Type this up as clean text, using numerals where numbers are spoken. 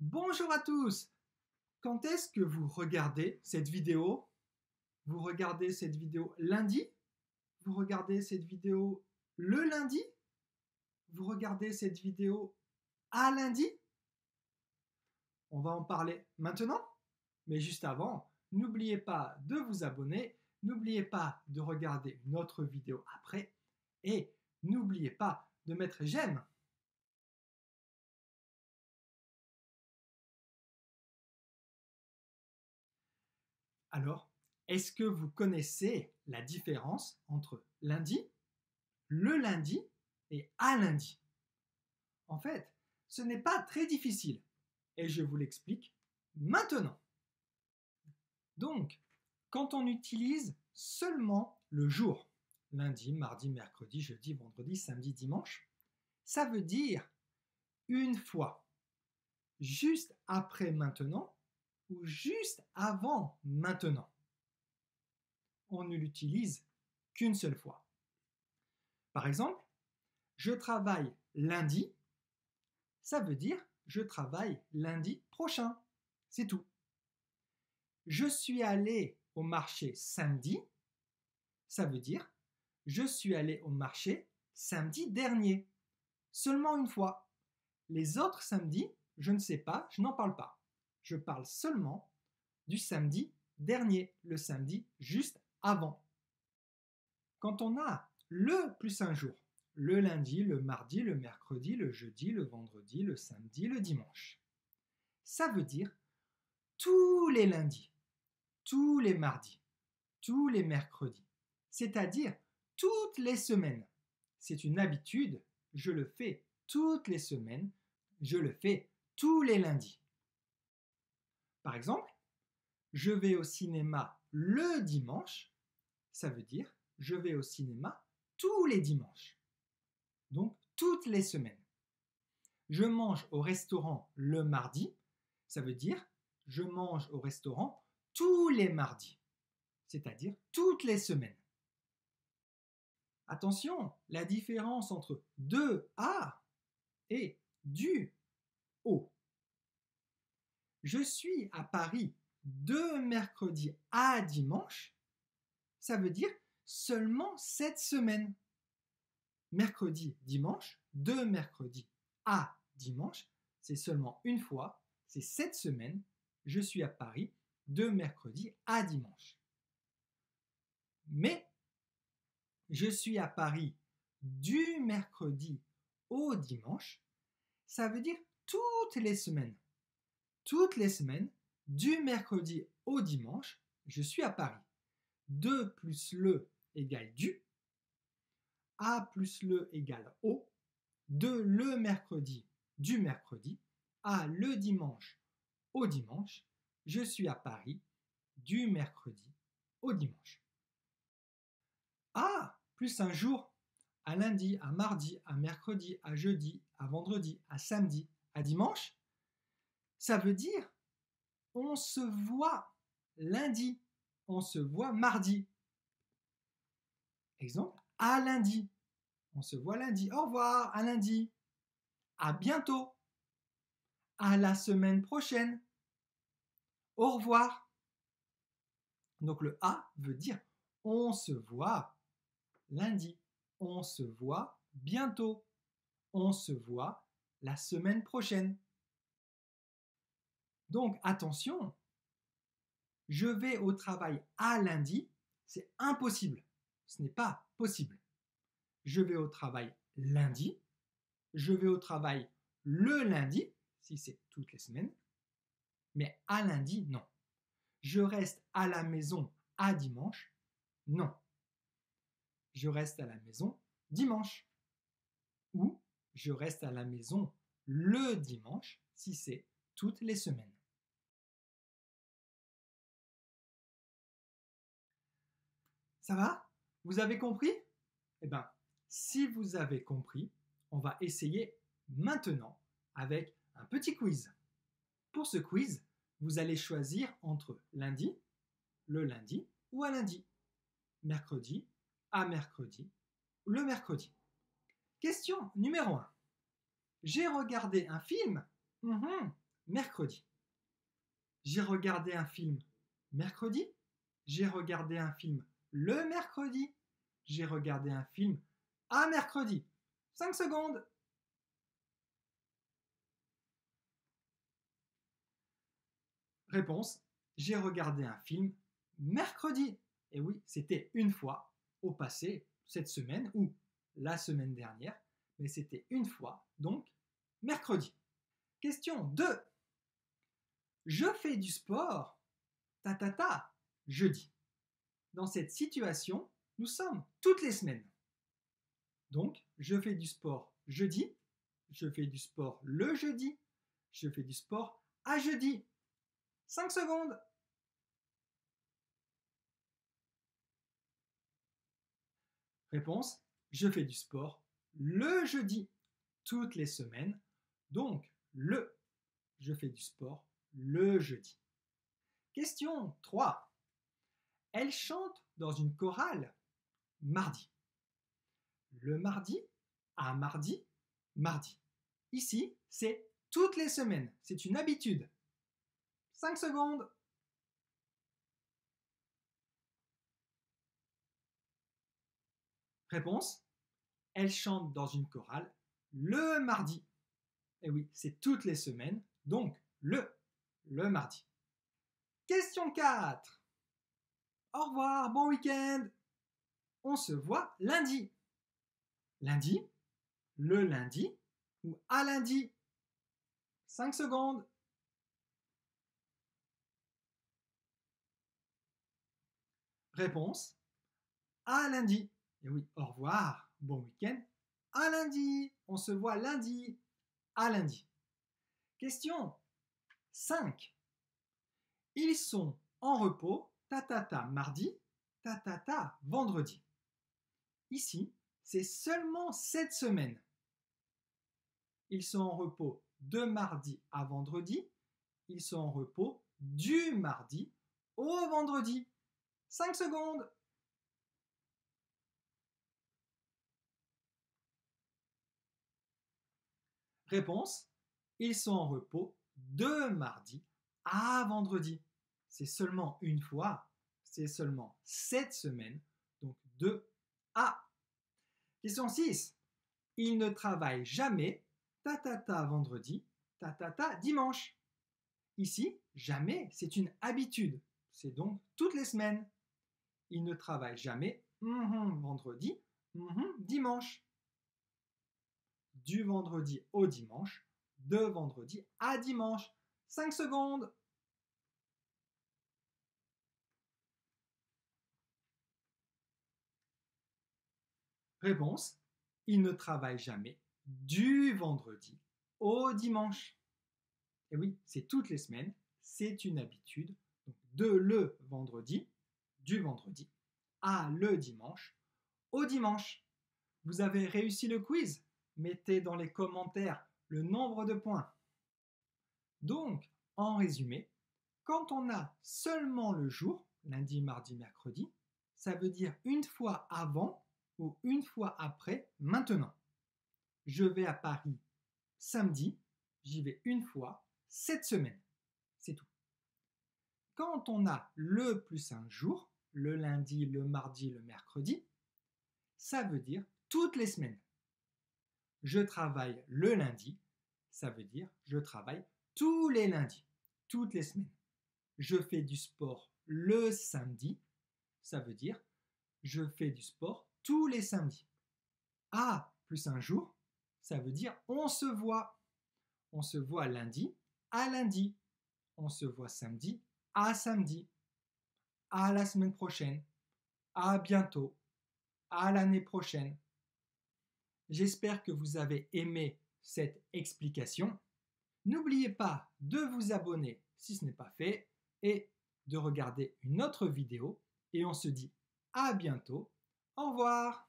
Bonjour à tous! Quand est-ce que vous regardez cette vidéo? Vous regardez cette vidéo lundi? Vous regardez cette vidéo le lundi? Vous regardez cette vidéo à lundi? On va en parler maintenant, mais juste avant, n'oubliez pas de vous abonner, n'oubliez pas de regarder notre vidéo après et n'oubliez pas de mettre j'aime. Alors, est-ce que vous connaissez la différence entre lundi, le lundi et à lundi? En fait, ce n'est pas très difficile et je vous l'explique maintenant. Donc, quand on utilise seulement le jour, lundi, mardi, mercredi, jeudi, vendredi, samedi, dimanche, ça veut dire une fois, juste après maintenant ou juste avant maintenant. On ne l'utilise qu'une seule fois. Par exemple, je travaille lundi, ça veut dire je travaille lundi prochain. C'est tout. Je suis allé au marché samedi, ça veut dire je suis allé au marché samedi dernier. Seulement une fois. Les autres samedis, je ne sais pas, je n'en parle pas. Je parle seulement du samedi dernier, le samedi juste avant. Quand on a le plus un jour, le lundi, le mardi, le mercredi, le jeudi, le vendredi, le samedi, le dimanche, ça veut dire tous les lundis, tous les mardis, tous les mercredis, c'est-à-dire toutes les semaines. C'est une habitude, je le fais toutes les semaines, je le fais tous les lundis. Par exemple, je vais au cinéma le dimanche, ça veut dire je vais au cinéma tous les dimanches, donc toutes les semaines. Je mange au restaurant le mardi, ça veut dire je mange au restaurant tous les mardis, c'est-à-dire toutes les semaines. Attention, la différence entre de à et du au. Je suis à Paris de mercredi à dimanche, ça veut dire seulement cette semaine. Mercredi, dimanche, de mercredi à dimanche, c'est seulement une fois, c'est cette semaine, je suis à Paris de mercredi à dimanche. Mais je suis à Paris du mercredi au dimanche, ça veut dire toutes les semaines. Toutes les semaines, du mercredi au dimanche, je suis à Paris. 2 plus le égale du, a plus le égale au, de le mercredi, du mercredi, à le dimanche, au dimanche, je suis à Paris, du mercredi au dimanche. A plus un jour, à lundi, à mardi, à mercredi, à jeudi, à vendredi, à samedi, à dimanche, ça veut dire on se voit lundi, on se voit mardi. Exemple, à lundi. On se voit lundi. Au revoir, à lundi. À bientôt. À la semaine prochaine. Au revoir. Donc le à veut dire on se voit lundi. On se voit bientôt. On se voit la semaine prochaine. Donc attention, je vais au travail à lundi, c'est impossible. Ce n'est pas possible. Je vais au travail lundi, je vais au travail le lundi, si c'est toutes les semaines, mais à lundi, non. Je reste à la maison à dimanche, non. Je reste à la maison dimanche. Ou je reste à la maison le dimanche, si c'est toutes les semaines. Ça va? Vous avez compris? Eh bien, si vous avez compris, on va essayer maintenant avec un petit quiz. Pour ce quiz, vous allez choisir entre lundi, le lundi ou à lundi, mercredi, à mercredi, le mercredi. Question numéro 1. J'ai regardé un film mercredi. J'ai regardé un film mercredi. J'ai regardé un film le mercredi. J'ai regardé un film à mercredi. 5 secondes. Réponse, j'ai regardé un film mercredi. Et oui, c'était une fois au passé, cette semaine ou la semaine dernière, mais c'était une fois, donc mercredi. Question 2. Je fais du sport, jeudi. Dans cette situation, nous sommes toutes les semaines. Donc, je fais du sport jeudi, je fais du sport le jeudi, je fais du sport à jeudi. 5 secondes. Réponse, je fais du sport le jeudi, toutes les semaines. Donc, je fais du sport le jeudi. Question 3. Elle chante dans une chorale mardi. Le mardi à mardi, mardi. Ici, c'est toutes les semaines. C'est une habitude. 5 secondes. Réponse, elle chante dans une chorale le mardi. Et oui, c'est toutes les semaines, donc le mardi. Question 4. Au revoir, bon week-end. On se voit lundi. Lundi, le lundi ou à lundi. 5 secondes. Réponse, à lundi. Et oui, au revoir, bon week-end, à lundi. On se voit lundi, à lundi. Question 5. Ils sont en repos, mardi, vendredi. Ici, c'est seulement cette semaine. Ils sont en repos de mardi à vendredi. Ils sont en repos du mardi au vendredi. 5 secondes. Réponse, ils sont en repos de mardi à vendredi. C'est seulement une fois, c'est seulement cette semaine, donc de à. Question 6. Ils ne travaillent jamais, vendredi, dimanche. Ici, jamais, c'est une habitude. C'est donc toutes les semaines. Ils ne travaillent jamais, vendredi, dimanche. Du vendredi au dimanche, de vendredi à dimanche. 5 secondes. Réponse, ils ne travaillent jamais du vendredi au dimanche. Et oui, c'est toutes les semaines, c'est une habitude. Donc de le vendredi, du vendredi, à le dimanche, au dimanche. Vous avez réussi le quiz? Mettez dans les commentaires le nombre de points. Donc, en résumé, quand on a seulement le jour, lundi, mardi, mercredi, ça veut dire une fois avant ou une fois après maintenant. Je vais à Paris samedi, j'y vais une fois cette semaine. C'est tout. Quand on a le plus un jour, le lundi, le mardi, le mercredi, ça veut dire toutes les semaines. Je travaille le lundi, ça veut dire je travaille tous les lundis, toutes les semaines. Je fais du sport le samedi, ça veut dire je fais du sport tous les samedis. Ah, plus un jour, ça veut dire on se voit. On se voit lundi à lundi. On se voit samedi à samedi. À la semaine prochaine. À bientôt. À l'année prochaine. J'espère que vous avez aimé cette explication. N'oubliez pas de vous abonner si ce n'est pas fait et de regarder une autre vidéo. Et on se dit à bientôt. Au revoir.